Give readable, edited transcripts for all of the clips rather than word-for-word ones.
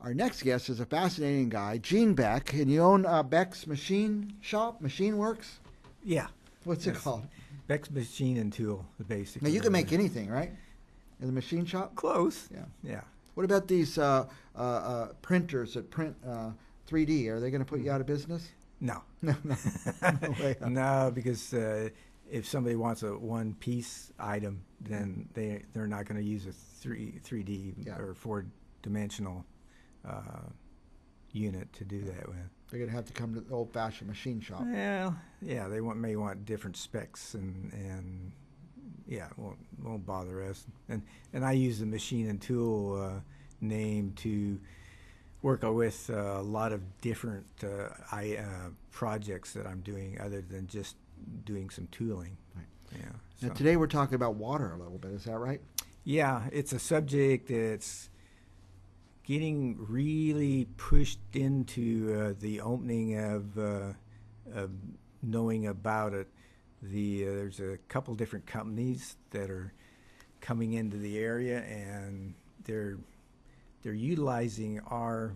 Our next guest is a fascinating guy, Gene Beck, and you own Beck's Machine Shop, Machine Works? Yeah. What's it called? Beck's Machine and Tool, basically. Now, you can make anything, right? In the machine shop? Close. Yeah. Yeah. What about these printers that print 3D? Are they going to put you out of business? No. No, no. No way. No, because if somebody wants a one-piece item, then they're not going to use a 3D or four-dimensional unit to do that with. They're going to have to come to the old-fashioned machine shop. Well, yeah, they may want different specs and yeah, won't bother us. And I use the machine and tool name to work with a lot of different projects that I'm doing, other than just doing some tooling. Right. Yeah. Now, So. today we're talking about water a little bit. Is that right? Yeah, it's a subject that's getting really pushed into the opening of knowing about it. There's a couple different companies that are coming into the area, and they're utilizing our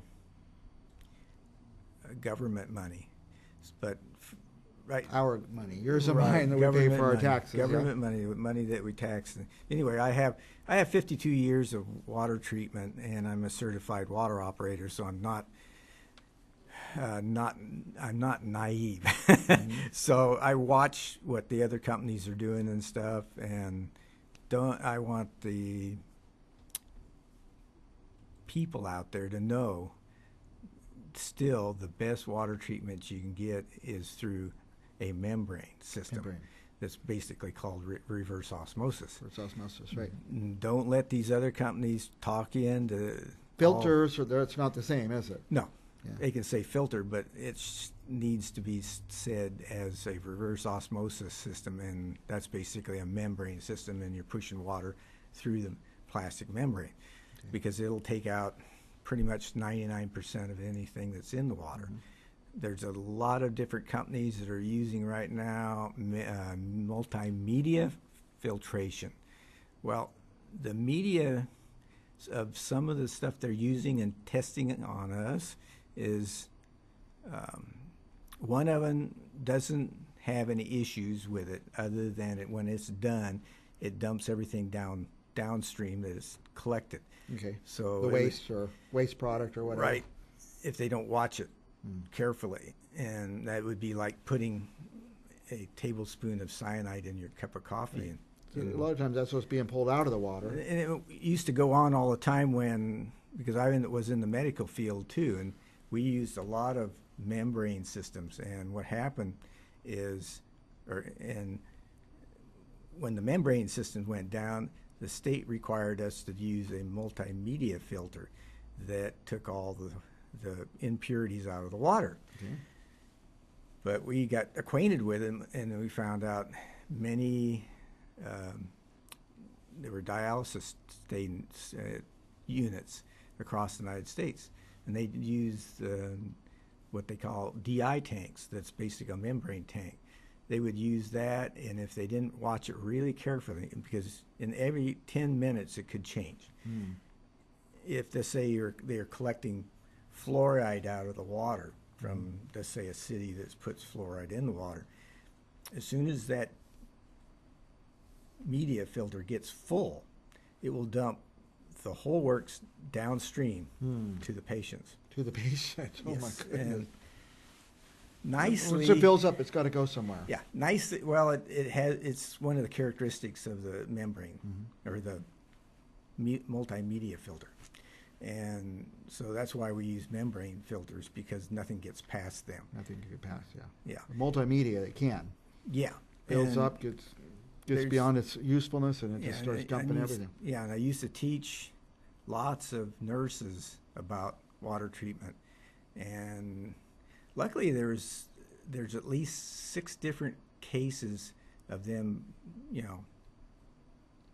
government money, but right, Our money, yours and right, mine, that we pay for our money, taxes. government money that we tax. Anyway, I have 52 years of water treatment, and I'm a certified water operator, so I'm not naive. Mm-hmm. So I watch what the other companies are doing and stuff, and I want the people out there to know still the best water treatment you can get is through a membrane system. That's basically called reverse osmosis. Reverse osmosis, right. Don't let these other companies talk you into Filters, it's not the same, is it? No. Yeah. They can say filter, but it needs to be said as a reverse osmosis system, and that's basically a membrane system, and you're pushing water through the plastic membrane, because it'll take out pretty much 99% of anything that's in the water. Mm-hmm. There's a lot of different companies that are using right now multimedia filtration. Well, the media of some of the stuff they're using and testing on us is one of them doesn't have any issues with it, other than when it's done, it dumps everything downstream that is collected. Okay. So the waste product or whatever. Right. If they don't watch it carefully, and that would be like putting a tablespoon of cyanide in your cup of coffee. A lot of times that's what's being pulled out of the water. And it used to go on all the time because I was in the medical field too, and we used a lot of membrane systems. And what happened is, when the membrane systems went down, the state required us to use a multimedia filter that took all the impurities out of the water. Okay. But we got acquainted with them, and we found out many there were dialysis units across the United States, and they used what they call DI tanks. That's basically a membrane tank. They would use that, and if they didn't watch it really carefully, because in every 10 minutes it could change. If they say they're collecting fluoride out of the water from, let's say, a city that puts fluoride in the water, as soon as that media filter gets full, it will dump the whole works downstream to the patients. To the patient. Oh, yes. My goodness. And nicely, once it fills up, it's got to go somewhere. Yeah, nicely. Well, it's one of the characteristics of the membrane or the multimedia filter, and so that's why we use membrane filters, because nothing gets past them. Nothing can get past. Yeah. Yeah. The multimedia, it can. Yeah. Builds up, gets beyond its usefulness, and it just starts dumping everything. Yeah, and I used to teach lots of nurses about water treatment, and luckily there's at least 6 different cases of them,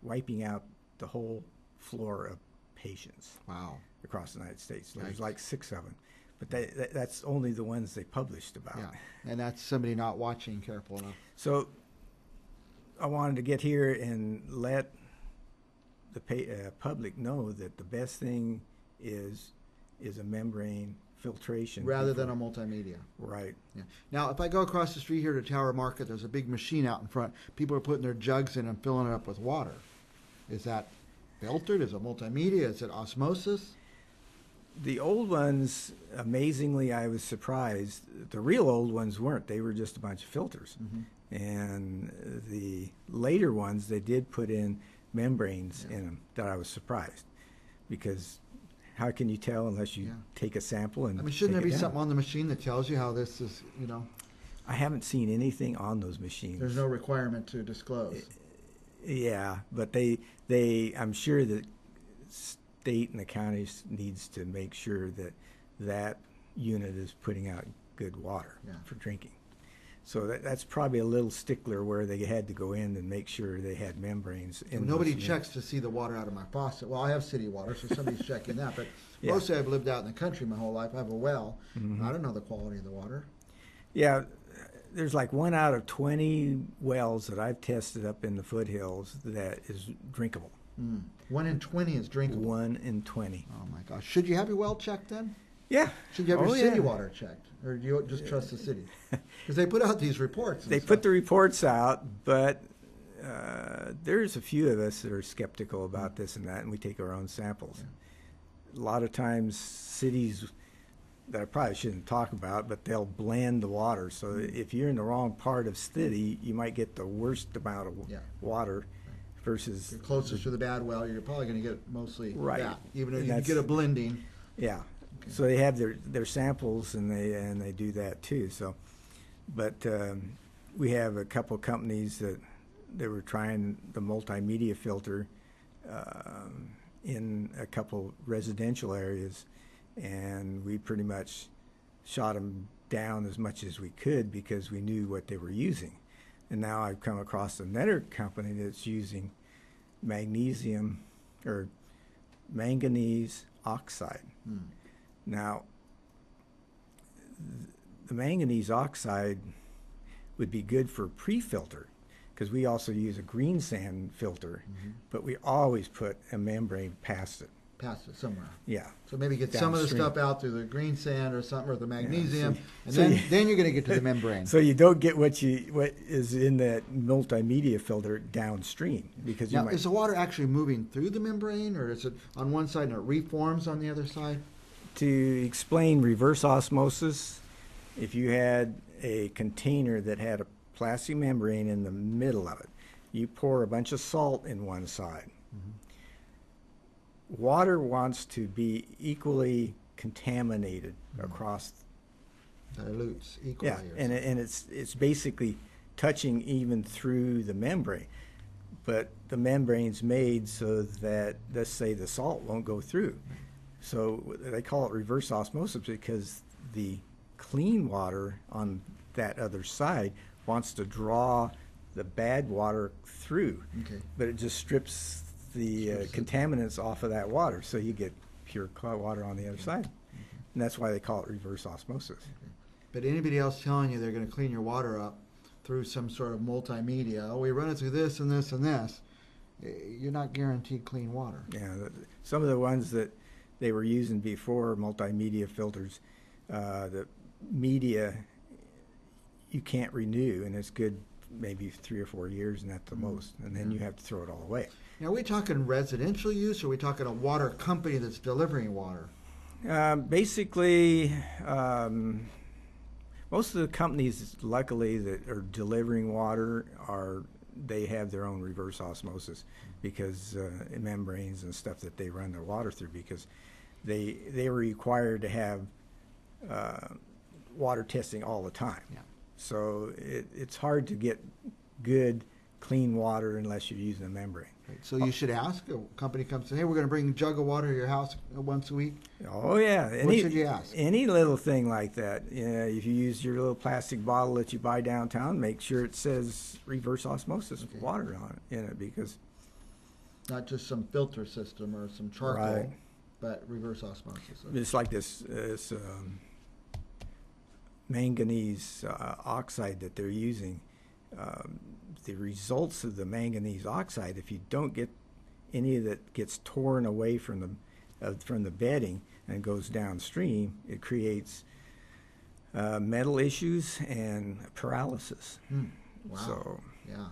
wiping out the whole floor of patients. Wow. Across the United States. Nice. There's like 6 of them, but that's only the ones they published about. Yeah, and that's somebody not watching careful enough. So I wanted to get here and let the public know that the best thing is is a membrane filtration. Rather than a multimedia. Right. Yeah. Now, if I go across the street here to Tower Market, there's a big machine out in front. People are putting their jugs in and filling it up with water. Is that filtered? Is it multimedia? Is it osmosis? The old ones, amazingly, I was surprised. The real old ones weren't. They were just a bunch of filters. And the later ones, they did put in membranes in them that I was surprised. Because how can you tell unless you take a sample and I mean, shouldn't there take be it down? something on the machine that tells you how this is, you know? I haven't seen anything on those machines. There's no requirement to disclose. Yeah, but I'm sure that state and the counties needs to make sure that that unit is putting out good water for drinking. So that's probably a little stickler where they had to go in and make sure they had membranes in Well, nobody those checks to see the water out of my faucet. Well, I have city water, so somebody's checking that. But Yeah. mostly I've lived out in the country my whole life. I have a well. I don't know the quality of the water. Yeah, there's like 1 out of 20 wells that I've tested up in the foothills that is drinkable. 1 in 20 is drinkable. 1 in 20. Oh my gosh! Should you have your well checked then? Yeah. Should you have your Oh, city yeah. water checked, or do you just trust the city? Because they put out these reports. and They stuff. put the reports out, but there's a few of us that are skeptical about this and that, and we take our own samples. A lot of times, cities that I probably shouldn't talk about, but they'll blend the water. So if you're in the wrong part of city, you might get the worst amount of water versus You're closest to the bad well. You're probably going to get mostly Right. that, even if And you that's- get a blending. Yeah. So they have their samples and they do that too. So, but we have a couple companies that they were trying the multimedia filter in a couple residential areas, and we pretty much shot them down as much as we could because we knew what they were using. And now I've come across another company that's using magnesium or manganese oxide. Now, the manganese oxide would be good for pre-filter because we also use a green sand filter, but we always put a membrane past it. Past it somewhere. Yeah. So maybe get some of the Downstream. stuff out through the green sand or something, or the magnesium, and so then, you- then you're going to get to the membrane. So you don't get what is in that multimedia filter downstream because you Now, might. is the water actually moving through the membrane, or is it on one side and it reforms on the other side? To explain reverse osmosis, if you had a container that had a plastic membrane in the middle of it, you pour a bunch of salt in one side. Water wants to be equally contaminated across. Dilutes equally. Yeah, or and it's basically touching even through the membrane, but the membrane's made so that, let's say, the salt won't go through. So they call it reverse osmosis because the clean water on that other side wants to draw the bad water through, Okay. but it just strips the Strips it. contaminants off of that water, so you get pure water on the other side. And that's why they call it reverse osmosis. But anybody else telling you they're going to clean your water up through some sort of multimedia, oh, we run it through this and this and this, you're not guaranteed clean water. Yeah, some of the ones that they were using before multimedia filters, the media you can't renew, and it's good maybe 3 or 4 years, and at the most, and then you have to throw it all away. Now, are we talking residential use, or are we talking a water company that's delivering water? Basically, most of the companies, luckily, that are delivering water they have their own reverse osmosis because membranes and stuff that they run their water through, because they were required to have water testing all the time. Yeah. So it's hard to get good, clean water unless you're using a membrane. Right. So you should ask, a company comes and, hey, we're going to bring a jug of water to your house once a week. Oh yeah. What should you ask? Any little thing like that. If you use your little plastic bottle that you buy downtown, make sure it says reverse osmosis water on it, in it, because Not just some filter system or some charcoal, Right. but reverse osmosis. it's like this manganese oxide that they're using. The results of the manganese oxide, if you don't get any that gets torn away from the bedding, and goes downstream, it creates metal issues and paralysis. Wow. So, Yeah.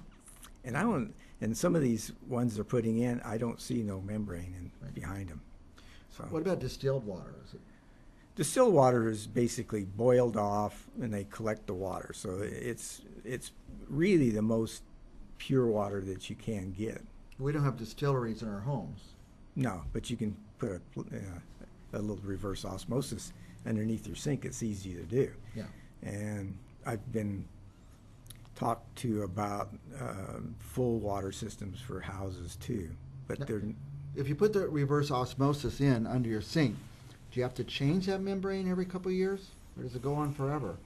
and I don't. And some of these ones they're putting in, I don't see no membrane behind them. So, What about distilled water? Is it? distilled water is basically boiled off, and they collect the water. So it's really the most pure water that you can get. We don't have distilleries in our homes. No, but you can put a little reverse osmosis underneath your sink. It's easy to do. Yeah. And I've been talked to about full water systems for houses too, but Now, they're If you put the reverse osmosis in under your sink, do you have to change that membrane every couple of years, or does it go on forever?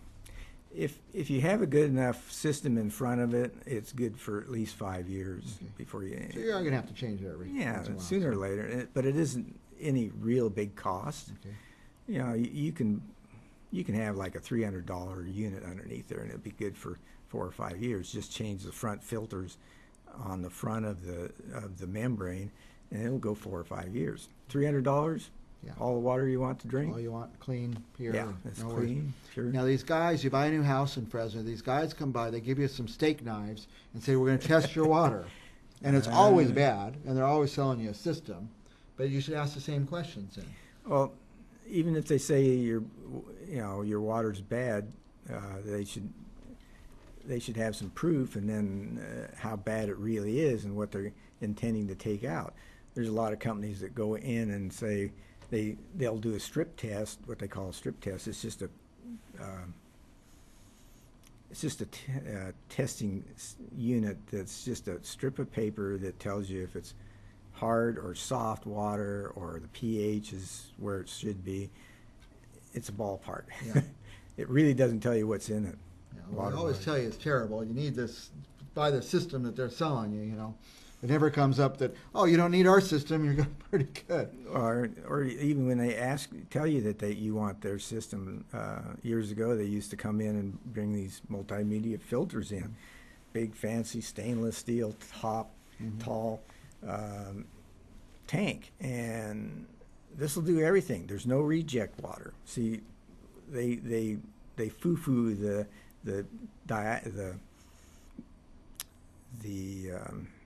if you have a good enough system in front of it, it's good for at least 5 years Okay. before you. So you are going to have to change it every Yeah, once in a while, sooner or so- later, but it isn't any real big cost. Okay. You know, you can have like a $300 unit underneath there, and it'd be good for 4 or 5 years. Just change the front filters on the front of the membrane, and it'll go 4 or 5 years. $300, Yeah. all the water you want to drink. All you want, clean, pure. Yeah, it's no worries. clean, pure. Now these guys, you buy a new house in Fresno, these guys come by, they give you some steak knives and say, we're going to test your water. And it's always bad, and they're always selling you a system. But you should ask the same questions then. Well, even if they say your water's bad, they should have some proof, and then how bad it really is and what they're intending to take out. There's a lot of companies that go in and say they'll do a strip test, what they call a strip test. It's just a testing unit that's just a strip of paper that tells you if it's hard or soft water or the pH is where it should be. It's a ballpark. Yeah. It really doesn't tell you what's in it. Yeah, well, they Water always wise. tell you it's terrible. You need this, buy the system that they're selling you, you know. It never comes up that, oh, you don't need our system, you're pretty good. Or even when they tell you that you want their system. Years ago, they used to come in and bring these multimedia filters in, big fancy stainless steel top, tall tank, and this will do everything. There's no reject water. See, they foo-foo the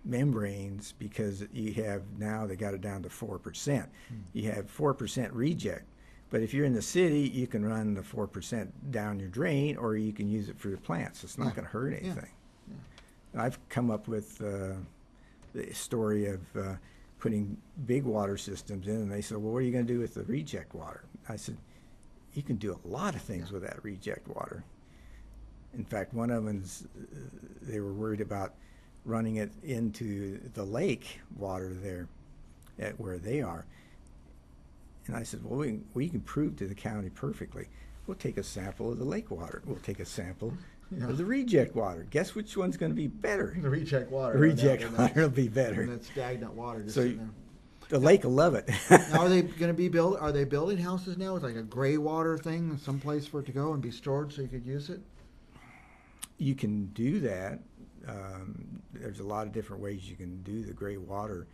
membranes because you have now they got it down to 4%. You have 4% reject, but if you're in the city, you can run the 4% down your drain, or you can use it for your plants. It's not Yeah. going to hurt Yeah. anything. I've come up with the story of putting big water systems in, and they said, well, what are you going to do with the reject water? I said, you can do a lot of things with that reject water. In fact, one of them, they were worried about running it into the lake water there at where they are. And I said, well, we can prove to the county perfectly. We'll take a sample of the lake water. We'll take a sample of the reject water. Guess which one's going to be better? The reject water. The reject water will be better. And that stagnant water just So sitting there. the lake will love it. Now, are they going to be are they building houses now with like a gray water thing, some place for it to go and be stored so you could use it? You can do that. There's a lot of different ways you can do the gray water.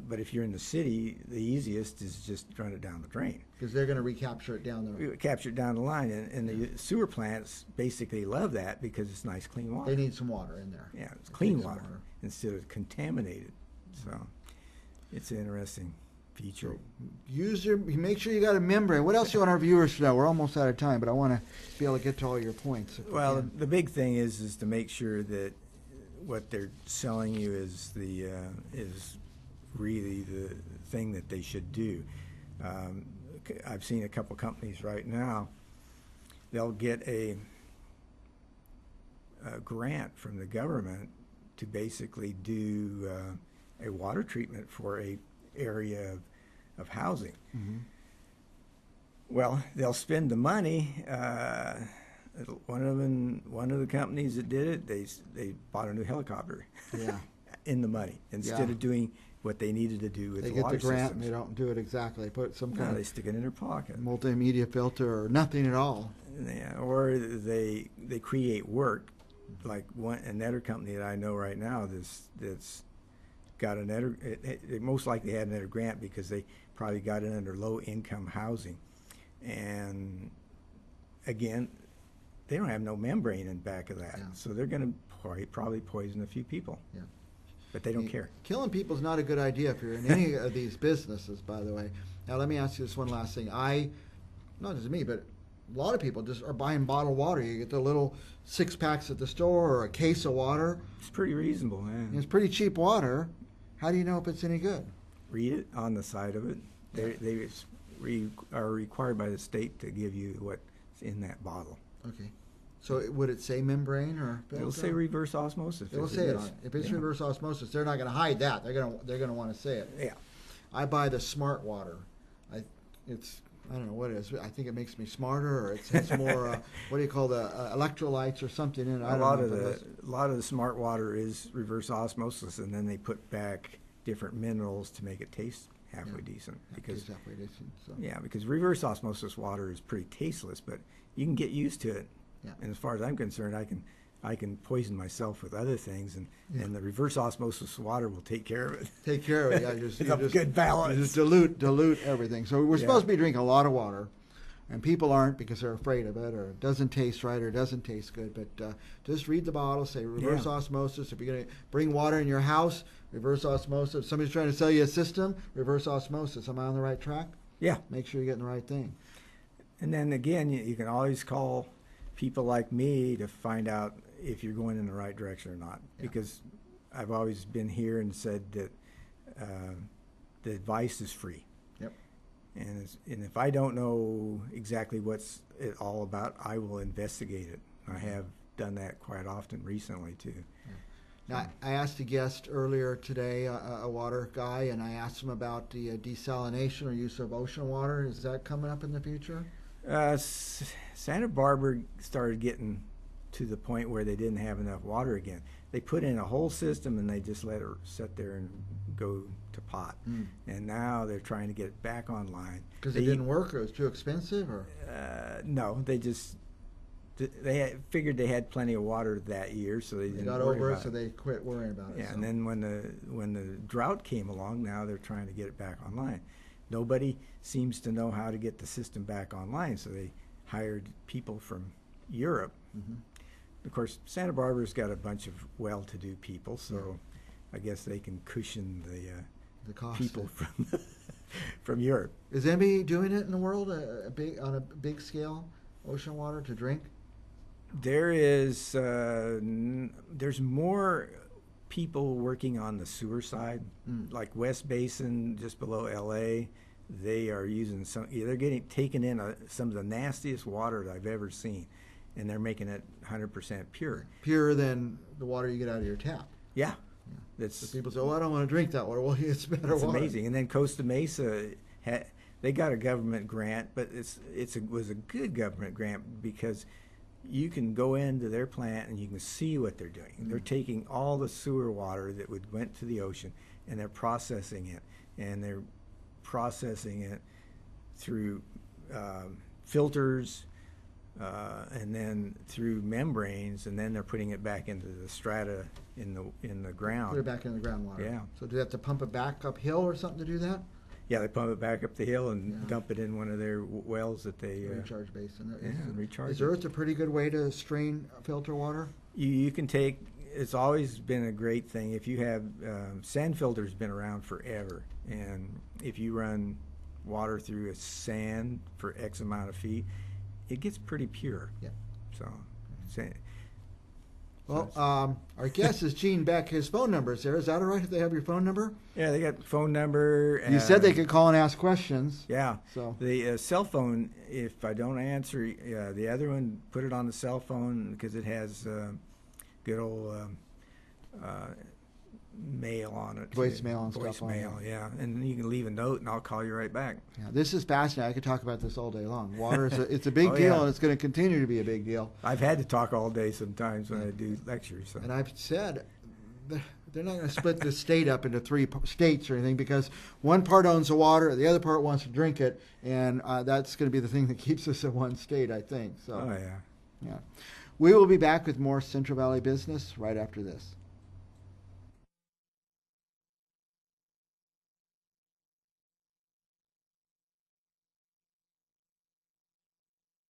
But if you're in the city, the easiest is just run it down the drain. Because they're going to recapture it down there. Capture it down the line. And the sewer plants basically love that because it's nice, clean water. They need some water in there. Yeah, it's They clean need some water instead of contaminated. So it's an interesting feature. Make sure you got a membrane. What else do you want our viewers to know? We're almost out of time, but I want to be able to get to all your points. if we Well, can. the big thing is to make sure that what they're selling you is really the thing that they should do. I've seen a couple companies right now. They'll get a grant from the government to basically do a water treatment for a area of housing. Well, they'll spend the money. One of the companies that did it, they bought a new helicopter. Yeah. In the money instead Yeah. of doing what they needed to do with They the get water the grant systems. and they don't do it exactly. They put some No, kind they of stick it in their pocket. multimedia filter or nothing at all. Yeah, or they create work, like another company that I know right now that's got another, it most likely had another grant because they probably got it under low-income housing. And again, they don't have no membrane in back of that, Yeah. so they're going to probably poison a few people. Yeah. But they don't care. Killing people is not a good idea if you're in any of these businesses, by the way. Now, let me ask you this one last thing. Not just me, but a lot of people just are buying bottled water. You get the little 6-packs at the store or a case of water. It's pretty reasonable, And man. it's pretty cheap water. How do you know if it's any good? Read it on the side of it. They are required by the state to give you what's in that bottle. Okay. So would it say membrane or filter? It'll say reverse osmosis. It'll if say it is. on it. If it's Yeah. reverse osmosis, they're not going to hide that. They're going to want to say it. Yeah. I buy the smart water. I don't know what it is. I think it makes me smarter, or it has more. What do you call the electrolytes or something in it? I A don't lot know. of but the it's- lot of the smart water is reverse osmosis, and then they put back different minerals to make it taste halfway Yeah. decent. That Because tastes halfway decent, so. yeah, because reverse osmosis water is pretty tasteless, but you can get used to it. Yeah. And as far as I'm concerned, I can poison myself with other things, and Yeah. the reverse osmosis water will take care of it. Take care of it. Yeah, It's a good balance. You just dilute everything. So we're Yeah. supposed to be drinking a lot of water, and people aren't because they're afraid of it, or it doesn't taste right, or it doesn't taste good. But just read the bottle. Say reverse Yeah. osmosis. If you're going to bring water in your house, reverse osmosis. If somebody's trying to sell you a system, reverse osmosis. Am I on the right track? Yeah. Make sure you're getting the right thing. And then again, you can always call people like me to find out if you're going in the right direction or not. Yeah. Because I've always been here and said that the advice is free. Yep. And if I don't know exactly what's it all about, I will investigate it. I have done that quite often recently too. Now, I asked a guest earlier today, a water guy, and I asked him about the desalination or use of ocean water. Is that coming up in the future? Santa Barbara started getting to the point where they didn't have enough water again. They put in a whole system and they just let it sit there and go to pot. And now they're trying to get it back online. Because it didn't work, or it was too expensive, or? No, they figured they had plenty of water that year, so they They didn't got worry over it, about so they quit worrying about it. Yeah, so. and then when the drought came along, now they're trying to get it back online. Nobody seems to know how to get the system back online, so they hired people from Europe. Of course, Santa Barbara's got a bunch of well-to-do people, so I guess they can cushion the cost people from Europe. Is anybody doing it in the world on a big scale, ocean water to drink? There is there's more people working on the sewer side, like West Basin, just below L.A. They are using they're taking in some of the nastiest water that I've ever seen, and they're making it 100% pure. Purer than the water you get out of your tap. Yeah, So people say, "Oh, I don't want to drink that water." Well, it's better it's water. amazing. And then Costa Mesa they got a government grant, but it was a good government grant because you can go into their plant and you can see what they're doing. They're taking all the sewer water that went to the ocean, and they're processing it, and they're processing it through filters, and then through membranes, and then they're putting it back into the strata in the ground. Put it back in the groundwater. Yeah. So do they have to pump it back uphill or something to do that? Yeah, they pump it back up the hill and Yeah. dump it in one of their wells that they Recharge basin. recharge Is it. Earth a pretty good way to strain filter water? You can take. It's always been a great thing. If you have sand filters, been around forever, and if you run water through a sand for X amount of feet, it gets pretty pure. Yeah. So, Well, our guest is Gene Beck. His phone number is there. Is that all right if they have your phone number? yeah, they got phone number. You said they could call and ask questions. Yeah. So The cell phone, if I don't answer, the other one, put it on the cell phone because it has good old mail on it. Voicemail and stuff on it. Voicemail, yeah. And you can leave a note and I'll call you right back. yeah, this is fascinating. I could talk about this all day long. Water is it's a big Oh, deal, yeah. and it's going to continue to be a big deal. I've had to talk all day sometimes when I do lectures. So. And I've said they're not going to split the state up into three states or anything because one part owns the water, the other part wants to drink it, and that's going to be the thing that keeps us in one state, I think. So, Oh, yeah. yeah. We will be back with more Central Valley business right after this.